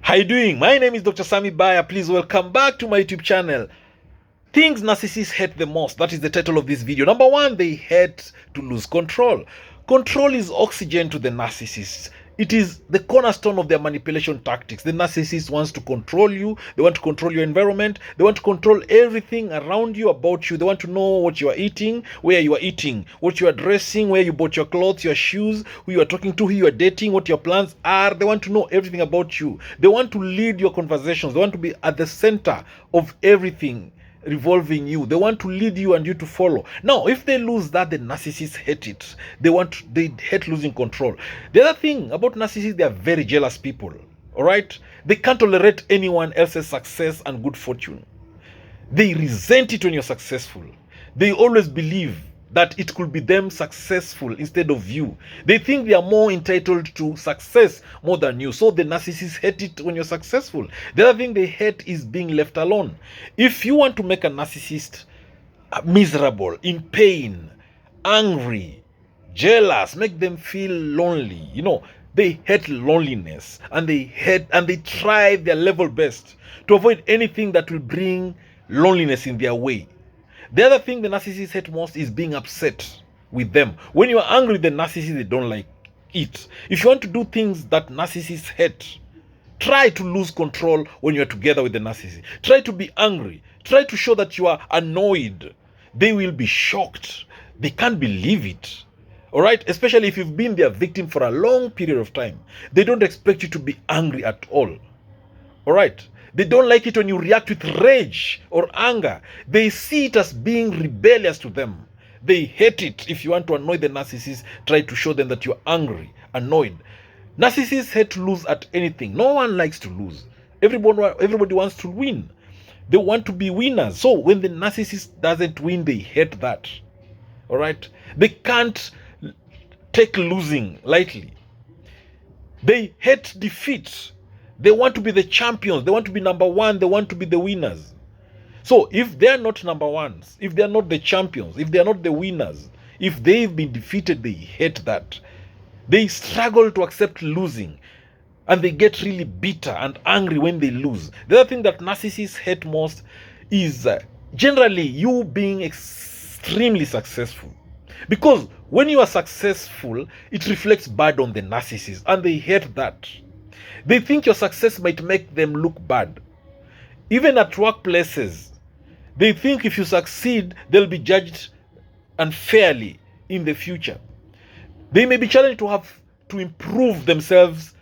How you doing? My name is Dr. Sami BAYA. Please welcome back to my YouTube channel. Things narcissists hate the most. That is the title of this video. Number one, they hate to lose control. Control is oxygen to the narcissists. It is the cornerstone of their manipulation tactics. The narcissist wants to control you. They want to control your environment. They want to control everything around you, about you. They want to know what you are eating, where you are eating, what you are dressing, where you bought your clothes, your shoes, who you are talking to, who you are dating, what your plans are. They want to know everything about you. They want to lead your conversations. They want to be at the center of everything revolving you. They want to lead you and you to follow. Now, if they lose that, the narcissists hate it. They hate losing control. The other thing about narcissists, they are very jealous people. All right, they can't tolerate anyone else's success and good fortune. They resent it when you're successful. They always believe that it could be them successful instead of you. They think they are more entitled to success more than you. So the narcissists hate it when you're successful. The other thing they hate is being left alone. If you want to make a narcissist miserable, in pain, angry, jealous, make them feel lonely, they hate loneliness, and they try their level best to avoid anything that will bring loneliness in their way. The other thing the narcissists hate most is being upset with them. When you are angry with the narcissist, they don't like it. If you want to do things that narcissists hate, try to lose control when you're together with the narcissist. Try to be angry. Try to show that you are annoyed. They will be shocked. They can't believe it. All right? Especially if you've been their victim for a long period of time. They don't expect you to be angry at all. All right? They don't like it when you react with rage or anger. They see it as being rebellious to them. They hate it. If you want to annoy the narcissist, try to show them that you're angry, annoyed. Narcissists hate to lose at anything. No one likes to lose. Everybody wants to win. They want to be winners. So when the narcissist doesn't win, they hate that. All right? They can't take losing lightly. They hate defeat. They want to be the champions. They want to be number one. They want to be the winners. So if they're not number ones, if they're not the champions, if they're not the winners, if they've been defeated, they hate that. They struggle to accept losing. And they get really bitter and angry when they lose. The other thing that narcissists hate most is generally you being extremely successful. Because when you are successful, it reflects bad on the narcissist. And they hate that. They think your success might make them look bad. Even at workplaces, they think if you succeed, they'll be judged unfairly in the future. They may be challenged to have to improve themselves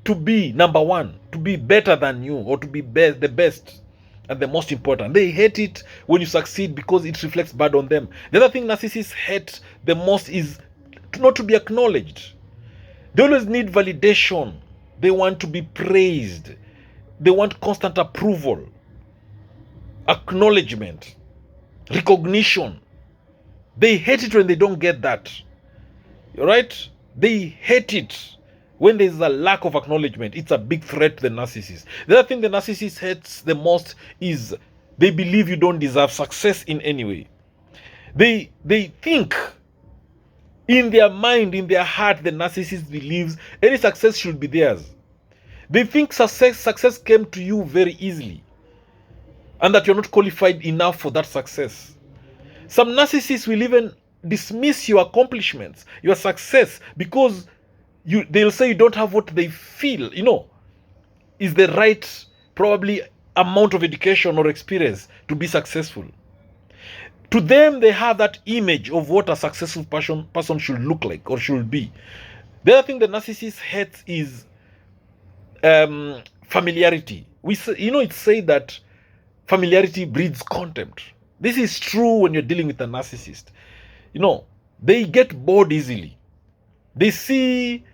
to be number one, to be better than you, or to be the best and the most important. They hate it when you succeed because it reflects bad on them. The other thing narcissists hate the most is not to be acknowledged. They always need validation. They want to be praised. They want constant approval, acknowledgement, recognition. They hate it when they don't get that. All right? They hate it when there's a lack of acknowledgement. It's a big threat to the narcissist. The other thing the narcissist hates the most is they believe you don't deserve success in any way. They think in their mind, in their heart, the narcissist believes any success should be theirs. They think success came to you very easily and that you're not qualified enough for that success. Some narcissists will even dismiss your accomplishments, your success, because they'll say you don't have what they feel, is the right, probably, amount of education or experience to be successful. To them, they have that image of what a successful person should look like or should be. The other thing the narcissist hates is familiarity. It's said that familiarity breeds contempt. This is true when you're dealing with a narcissist. They get bored easily. They see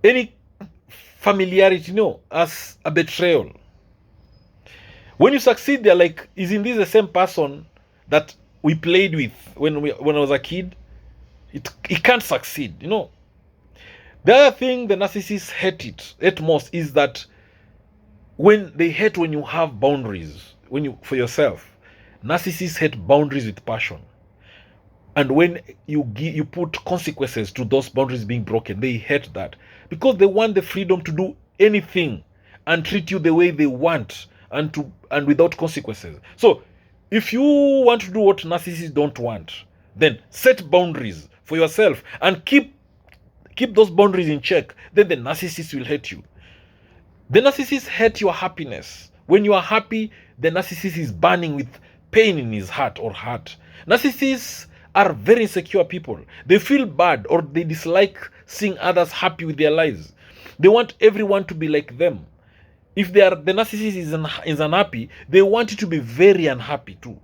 any familiarity, as a betrayal. When you succeed, they're like, isn't this the same person that we played with when I was a kid? It can't succeed, The other thing the narcissists hate most is that when they hate when you have boundaries, for yourself. Narcissists hate boundaries with passion. And when you put consequences to those boundaries being broken, they hate that because they want the freedom to do anything and treat you the way they want, and without consequences. So if you want to do what narcissists don't want, then set boundaries for yourself and keep those boundaries in check. Then the narcissist will hate you. The narcissist hate your happiness. When you are happy, the narcissist is burning with pain in his heart or heart. Narcissists are very insecure people. They feel bad or they dislike seeing others happy with their lives. They want everyone to be like them. If the narcissist is unhappy, they want you to be very unhappy too.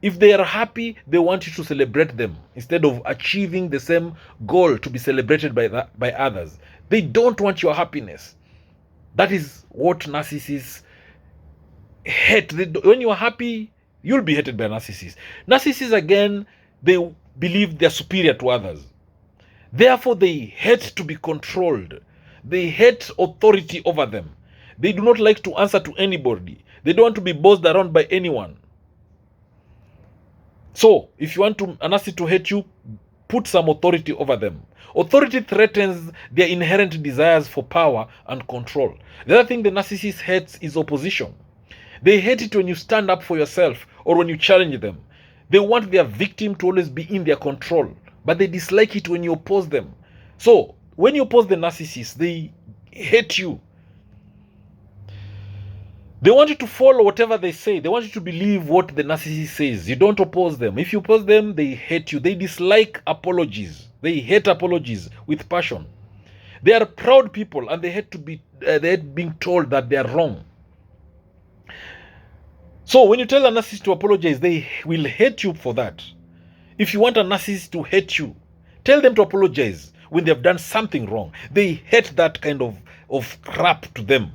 If they are happy, they want you to celebrate them instead of achieving the same goal to be celebrated by others. They don't want your happiness. That is what narcissists hate. When you are happy, you'll be hated by narcissists. Narcissists, again, they believe they're superior to others. Therefore, they hate to be controlled. They hate authority over them. They do not like to answer to anybody. They don't want to be bossed around by anyone. So, if you want a narcissist to hate you, put some authority over them. Authority threatens their inherent desires for power and control. The other thing the narcissist hates is opposition. They hate it when you stand up for yourself or when you challenge them. They want their victim to always be in their control, but they dislike it when you oppose them. So, when you oppose the narcissist, they hate you. They want you to follow whatever they say. They want you to believe what the narcissist says. You don't oppose them. If you oppose them, they hate you. They dislike apologies. They hate apologies with passion. They are proud people and they hate being told that they are wrong. So when you tell a narcissist to apologize, they will hate you for that. If you want a narcissist to hate you, tell them to apologize when they have done something wrong. They hate that kind of crap to them.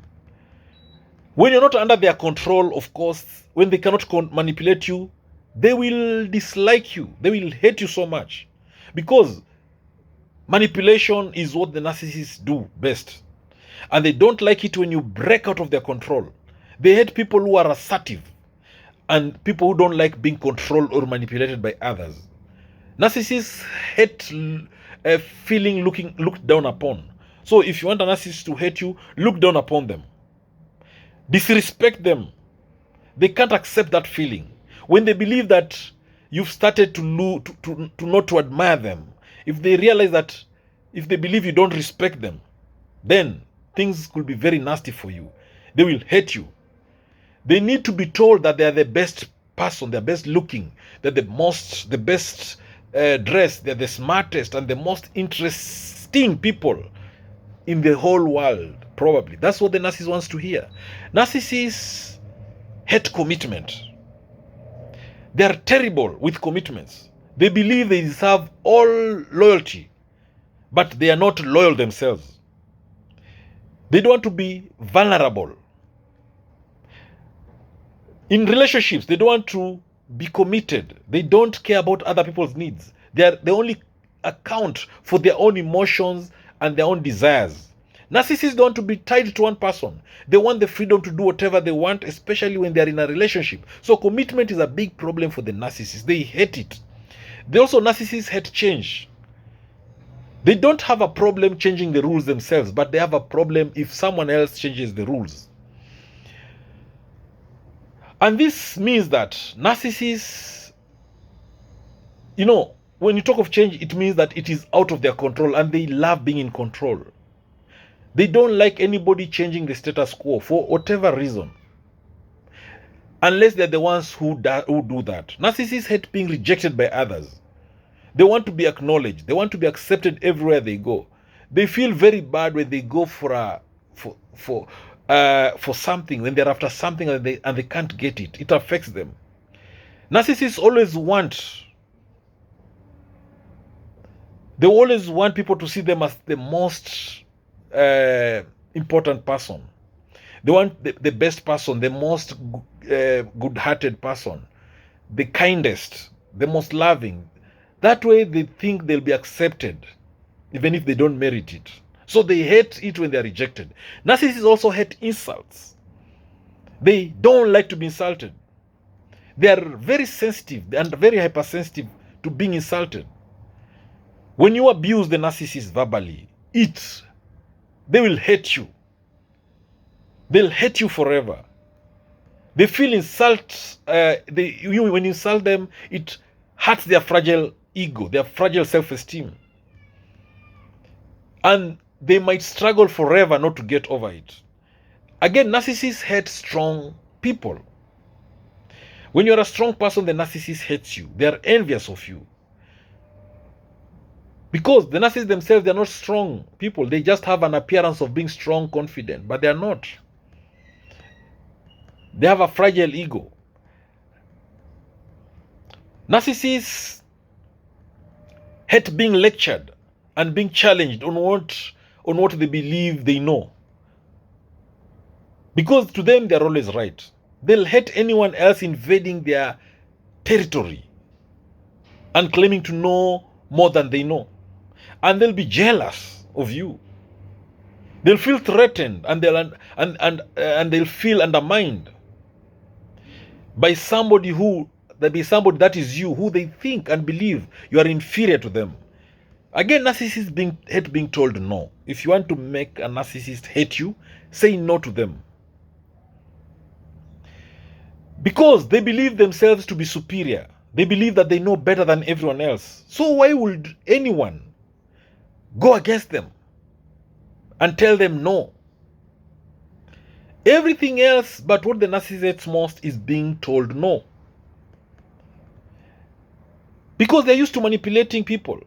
When you're not under their control, of course, when they cannot manipulate you, they will dislike you. They will hate you so much. Because manipulation is what the narcissists do best. And they don't like it when you break out of their control. They hate people who are assertive and people who don't like being controlled or manipulated by others. Narcissists hate feeling looked down upon. So if you want a narcissist to hate you, look down upon them. Disrespect them. They can't accept that feeling. When they believe that you've started to not to admire them, if they realize that, if they believe you don't respect them, then things could be very nasty for you. They will hate you. They need to be told that they are the best person, they're best looking, they're the best dressed, they're the smartest and the most interesting people in the whole world. Probably. That's what the narcissist wants to hear. Narcissists hate commitment. They are terrible with commitments. They believe they deserve all loyalty, but they are not loyal themselves. They don't want to be vulnerable. In relationships, they don't want to be committed. They don't care about other people's needs. They only account for their own emotions and their own desires. Narcissists don't want to be tied to one person. They want the freedom to do whatever they want, especially when they're in a relationship. So commitment is a big problem for the narcissists. They hate it. Narcissists hate change. They don't have a problem changing the rules themselves, but they have a problem if someone else changes the rules. And this means that narcissists, when you talk of change, it means that it is out of their control and they love being in control. They don't like anybody changing the status quo for whatever reason, unless they're the ones who do that. Narcissists hate being rejected by others. They want to be acknowledged. They want to be accepted everywhere they go. They feel very bad when they go for something, when they're after something and they can't get it. It affects them. Narcissists always want people to see them as the most important person. They want the best person, the most good-hearted person, the kindest, the most loving. That way they think they'll be accepted, even if they don't merit it. So they hate it when they're rejected. Narcissists also hate insults. They don't like to be insulted. They are very sensitive and very hypersensitive to being insulted. When you abuse the narcissist verbally, they will hate you. They'll hate you forever. They feel insult. When you insult them, it hurts their fragile ego, their fragile self-esteem. And they might struggle forever not to get over it. Again, narcissists hate strong people. When you're a strong person, the narcissist hates you. They are envious of you. Because the narcissists themselves, they're not strong people. They just have an appearance of being strong, confident, but they are not. They have a fragile ego. Narcissists hate being lectured and being challenged on what they believe they know. Because to them, they're always right. They'll hate anyone else invading their territory and claiming to know more than they know. And they'll be jealous of you. They'll feel threatened and they'll feel undermined by somebody that is you, who they think and believe you are inferior to them. Again, narcissists hate being told no. If you want to make a narcissist hate you, say no to them. Because they believe themselves to be superior. They believe that they know better than everyone else. So why would anyone go against them and tell them no? Everything else but what the narcissist hates most is being told no. Because they're used to manipulating people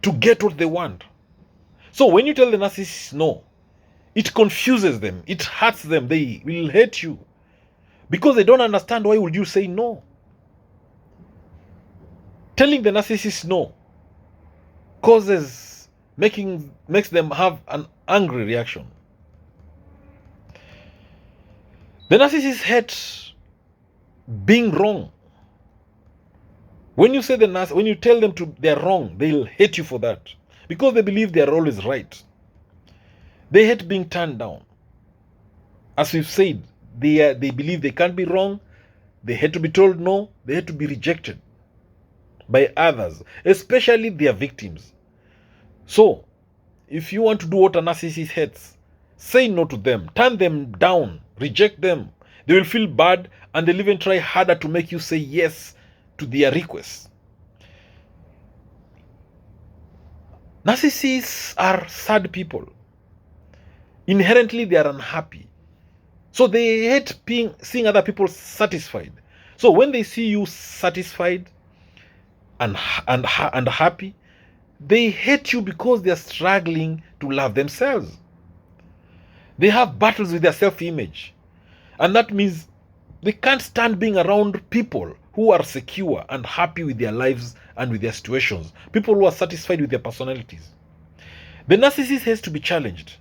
to get what they want. So when you tell the narcissist no, it confuses them, it hurts them, they will hate you. Because they don't understand why would you say no. Telling the narcissist no makes them have an angry reaction. The narcissists hate being wrong. When you tell them they're wrong, they'll hate you for that. Because they believe they're always right. They hate being turned down. As we've said, they believe they can't be wrong. They hate to be told no. They hate to be rejected by others, especially their victims. So, if you want to do what a narcissist hates, say no to them, turn them down, reject them. They will feel bad and they'll even try harder to make you say yes to their requests. Narcissists are sad people. Inherently, they are unhappy. So they hate seeing other people satisfied. So when they see you satisfied and happy, they hate you because they are struggling to love themselves. They have battles with their self-image. And that means they can't stand being around people who are secure and happy with their lives and with their situations. People who are satisfied with their personalities. The narcissist has to be challenged.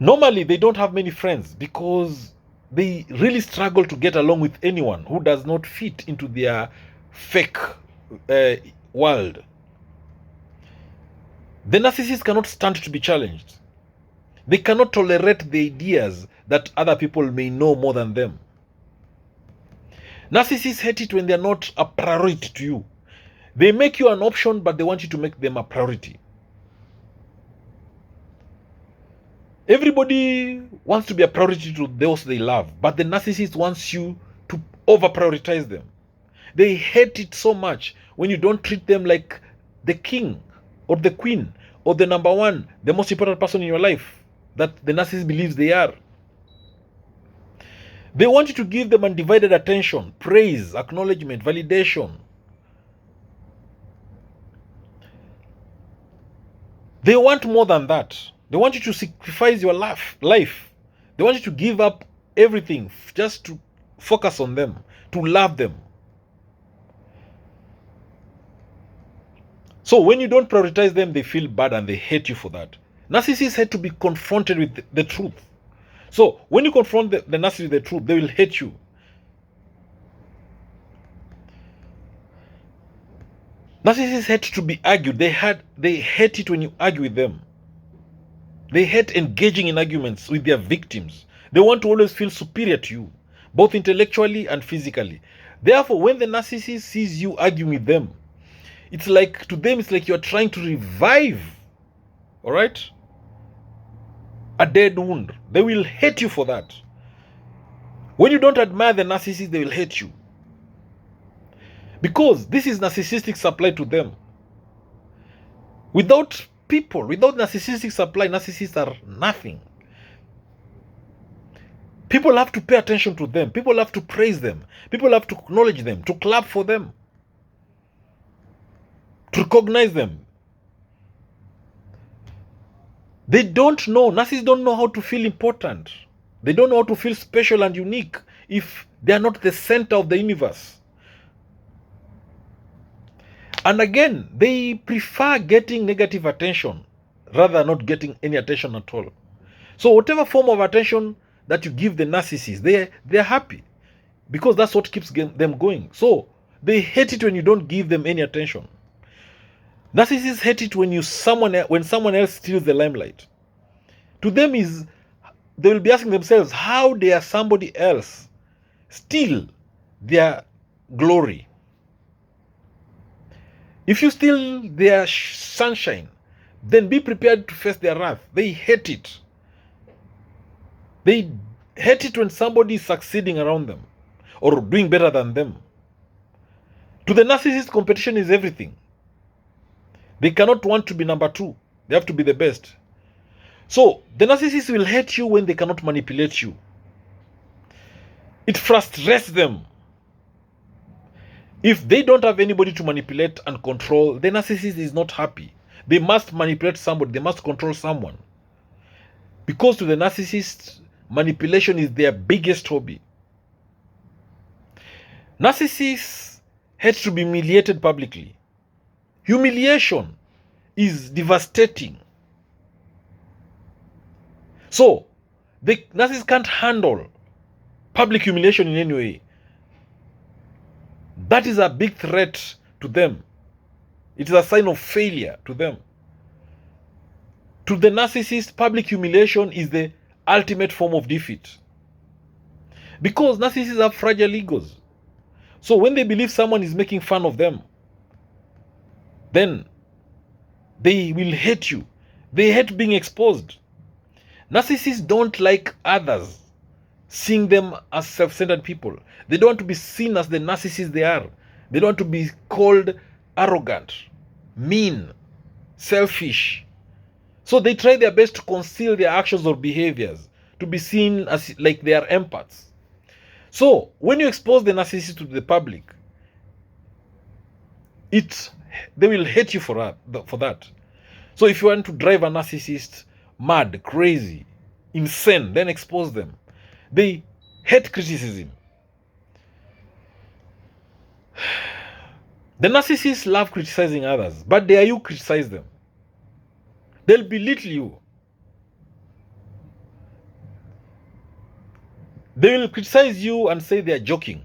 Normally, they don't have many friends because they really struggle to get along with anyone who does not fit into their fake world. The narcissist cannot stand to be challenged. They cannot tolerate the ideas that other people may know more than them. Narcissists hate it when they are not a priority to you. They make you an option, but they want you to make them a priority. Everybody wants to be a priority to those they love, but the narcissist wants you to over-prioritize them. They hate it so much when you don't treat them like the king or the queen or the number one, the most important person in your life that the narcissist believes they are. They want you to give them undivided attention, praise, acknowledgement, validation. They want more than that. They want you to sacrifice your life. They want you to give up everything just to focus on them, to love them. So when you don't prioritize them, they feel bad and they hate you for that. Narcissists hate to be confronted with the truth. So when you confront the narcissist with the truth, they will hate you. Narcissists hate to be argued. They hate it when you argue with them. They hate engaging in arguments with their victims. They want to always feel superior to you, both intellectually and physically. Therefore, when the narcissist sees you arguing with them, to them, it's like you're trying to revive, all right, a dead wound. They will hate you for that. When you don't admire the narcissist, they will hate you. Because this is narcissistic supply to them. Without people, without narcissistic supply, narcissists are nothing. People have to pay attention to them. People have to praise them. People have to acknowledge them, to clap for them, to recognize them. They don't know, narcissists don't know how to feel important. They don't know how to feel special and unique if they are not the center of the universe. And again, they prefer getting negative attention rather than not getting any attention at all. So whatever form of attention that you give the narcissist, they're happy because that's what keeps them going. So they hate it when you don't give them any attention. Narcissists hate it when someone else steals the limelight. To them they will be asking themselves, how dare somebody else steal their glory? If you steal their sunshine, then be prepared to face their wrath. They hate it. They hate it when somebody is succeeding around them or doing better than them. To the narcissist, competition is everything. They cannot want to be number two. They have to be the best. So the narcissist will hate you when they cannot manipulate you. It frustrates them. If they don't have anybody to manipulate and control, the narcissist is not happy. They must manipulate somebody. They must control someone. Because to the narcissist, manipulation is their biggest hobby. Narcissists hate to be humiliated publicly. Humiliation is devastating. So, the narcissist can't handle public humiliation in any way. That is a big threat to them. It is a sign of failure to them. To the narcissist, public humiliation is the ultimate form of defeat. Because narcissists have fragile egos. So when they believe someone is making fun of them, then they will hate you. They hate being exposed. Narcissists don't like others seeing them as self-centered people. They don't want to be seen as the narcissists they are. They don't want to be called arrogant, mean, selfish. So they try their best to conceal their actions or behaviors, to be seen as like they are empaths. So when you expose the narcissist to the public, they will hate you for that. So if you want to drive a narcissist mad, crazy, insane, then expose them. They hate criticism. The narcissists love criticizing others, but dare you criticize them? They'll belittle you. They will criticize you and say they are joking.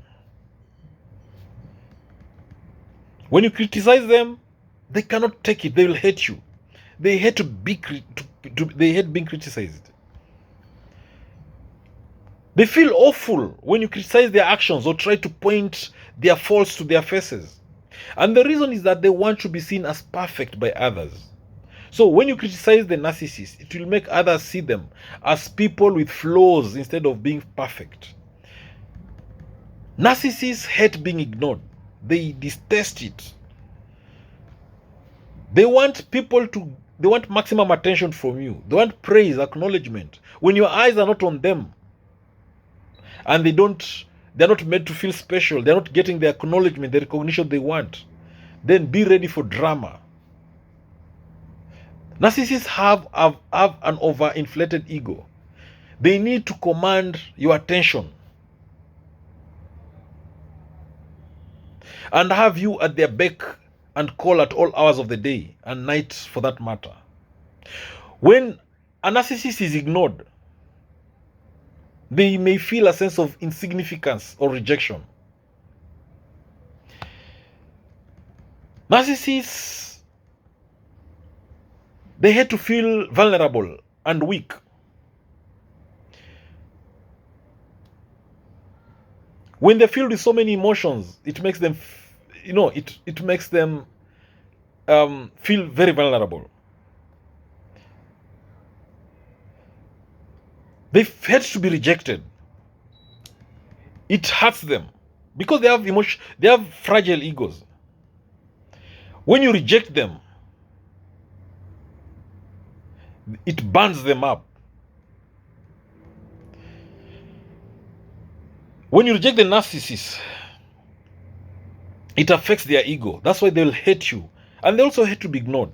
When you criticize them, they cannot take it. They will hate you. They hate they hate being criticized. They feel awful when you criticize their actions or try to point their faults to their faces. And the reason is that they want to be seen as perfect by others. So when you criticize the narcissist, it will make others see them as people with flaws instead of being perfect. Narcissists hate being ignored. They detest it. They want they want maximum attention from you. They want praise, acknowledgement. When your eyes are not on them, and they're not made to feel special, they're not getting the acknowledgement, the recognition they want, then be ready for drama. Narcissists have an overinflated ego. They need to command your attention and have you at their beck and call at all hours of the day and night for that matter. When a narcissist is ignored, they may feel a sense of insignificance or rejection. Narcissists, they hate to feel vulnerable and weak. When they're filled with so many emotions, it makes them, it makes them feel very vulnerable. They hate to be rejected. It hurts them because they have emotion, they have fragile egos. When you reject them, it burns them up. When you reject the narcissist, it affects their ego. That's why they'll hate you. And they also hate to be ignored.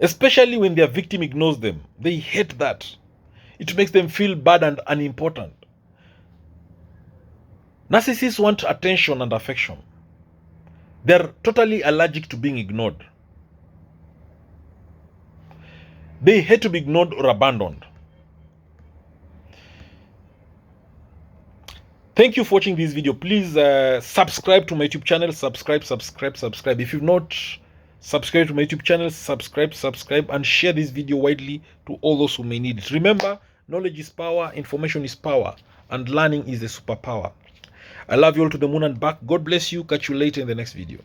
Especially when their victim ignores them. They hate that. It makes them feel bad and unimportant. Narcissists want attention and affection. They're totally allergic to being ignored. They hate to be ignored or abandoned. Thank you for watching this video. Please subscribe to my YouTube channel. Subscribe. If you've not subscribed to my YouTube channel, subscribe, and share this video widely to all those who may need it. Remember, knowledge is power, information is power, and learning is a superpower. I love you all to the moon and back. God bless you. Catch you later in the next video.